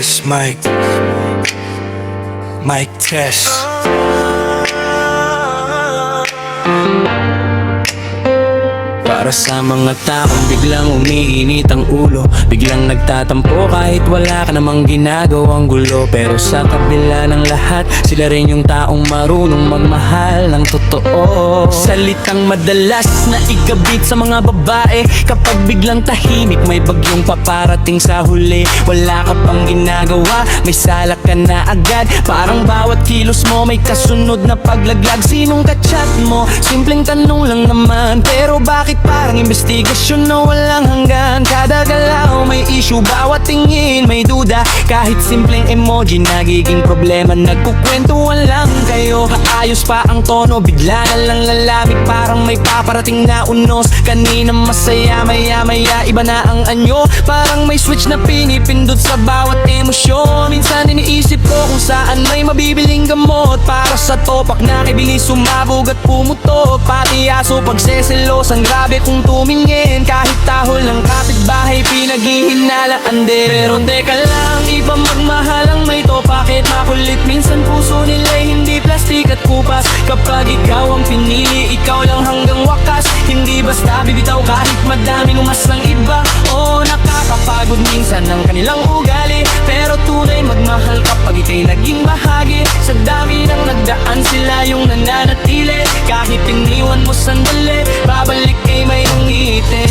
test, mic test. Para sa mga taong biglang umiinit ang ulo, biglang nagtatampo kahit wala ka namang ginagawang gulo. Pero sa kabila ng lahat, sila rin yung taong marunong magmahal ng totoo. Salitang madalas na igabit sa mga babae, kapag biglang tahimik may bagyong paparating sa huli. Wala ka pang ginagawa, may salak ka na agad. Parang bawat kilos mo may kasunod na paglaglag. Sinong kachat mo? Simpleng tanong lang naman, pero bakit parang investigasyon na walang hanggan? Kada galaw may issue, bawat tingin may duda. Kahit simpleng emoji nagiging problema. Nagkukwentuhan lang kayo, kaayos pa ang tono, bigla na lang lalamig parang may paparating na unos. Kanina masaya, maya-maya iba na ang anyo. Parang may switch na pinipindot sa bawat emosyon. Minsan iniisip ko kung saan may mabibiling gamot para sa topak na kibilis sumabog at pumutok. Pati aso pagseselosan, grabe kung tumingin. Kahit tahol ng kapitbahay pinaghihinalaan din. Pero teka lang, iba magmahal ang may topak. Kahit makulit, minsan puso nila'y hindi plastik at kupas. Kapag ikaw ang pinili, ikaw lang hanggang wakas. Hindi basta bibitaw kahit madaming umas ng iba. Oo, nakakapagod minsan ang kanilang ugali, pero tunay magmahal kapag ika'y naging bahagi. Sa dami ng nagdaan, sila yung nananatili. Kahit iniwan mo sandali, babalik kay may ngiti.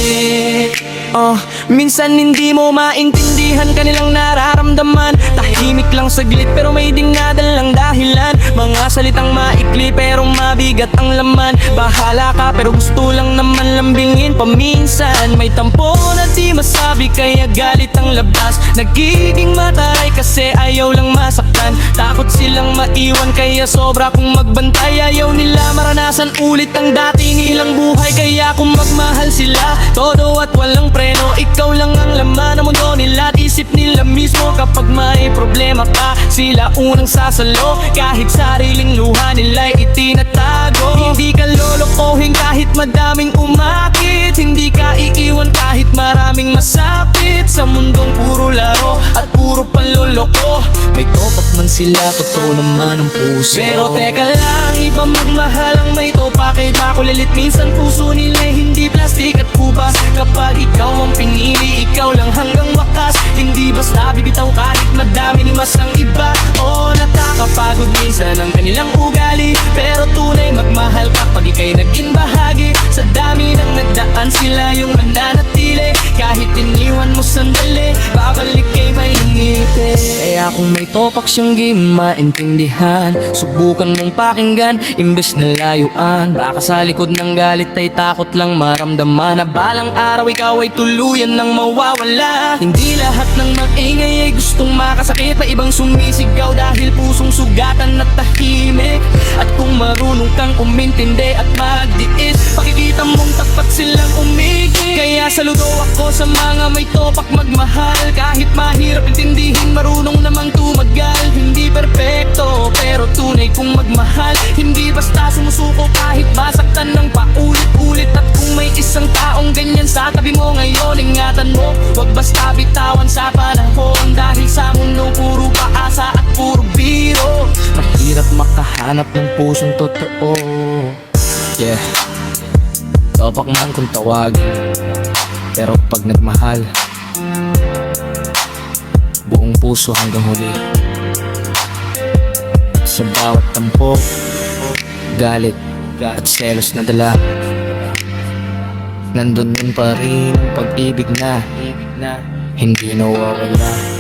Minsan hindi mo maintindihan kanilang nararamdaman. Tahimik lang saglit pero may dinadalang dahilan. Mga salitang maikli pero mabigat ang laman. Bahala ka pero gusto lang naman lambingin. Paminsan may tampo na di masabi kaya galit ang labas. Nagiging mataray kasi ayaw lang masaktan. Takot silang maiwan kaya sobra kung magbantay. Ayaw nila maranasan ulit ang dating ilang buhay. Kaya kung magmahal sila, todo at walang preno. Ikaw lang ang laman ng mundo nila at isip nila mismo. Kapag may problema ka, sila unang sasalo. Kahit sariling luha nila'y itinatago. Hindi ka lolokohin kahit madaming umakit. Hindi ka iiwan kahit maraming masapit. Sa mundong puro laro at puro panloloko, may topak man sila, totoo naman ang puso. Pero teka lang, iba magmahal ang may topak. Kahit makulilit, minsan puso nila'y hindi plastik at kupas. Kapag ikaw ang pinili, ikaw lang hanggang wakas. Hindi basta bibitaw kahit madami ni mas ang iba. Oo, nakakapagod minsan ang kanilang ugali, pero tunay magmahal kapag ika'y naging bahagi. Sa dami ng nagdaan, sila yung mananatili. Kahit iniwan mo sandali, babalik kay may ngiti. Kaya kung may topak siyang di maintindihan, subukan mong pakinggan imbes na layuan. Baka sa likod ng galit ay takot lang maramdaman na balang araw ikaw ay tuluyan ng mawawala. Hindi lahat ng mag-ingay ay gustong makasakit, pa ibang sumisigaw dahil pusong sugatan at tahimik. At kung marunong kang umintindi at magdiis, pakikita mong tapat silang umigil. Kaya saludo ako sa mga may topak magmahal. Kahit mahirap intindihin, marunong namang tumagal. Hindi perpekto pero tunay kung magmahal. Hindi basta sumusuko kahit masaktan ng paulit-ulit. At kung may isang taong ganyan sa tabi mo ngayon, ingatan mo, wag basta bitawan sa panahon. Dahil sa mundo puro paasa at puro biro, mahirap makahanap ng pusong totoo. Yeah, topak man kung tawag, pero pag nagmahal, buong puso hanggang huli. Sa bawat tampok, galit at selos na dala, nandun din pa rin ang pag-ibig na hindi nawawala.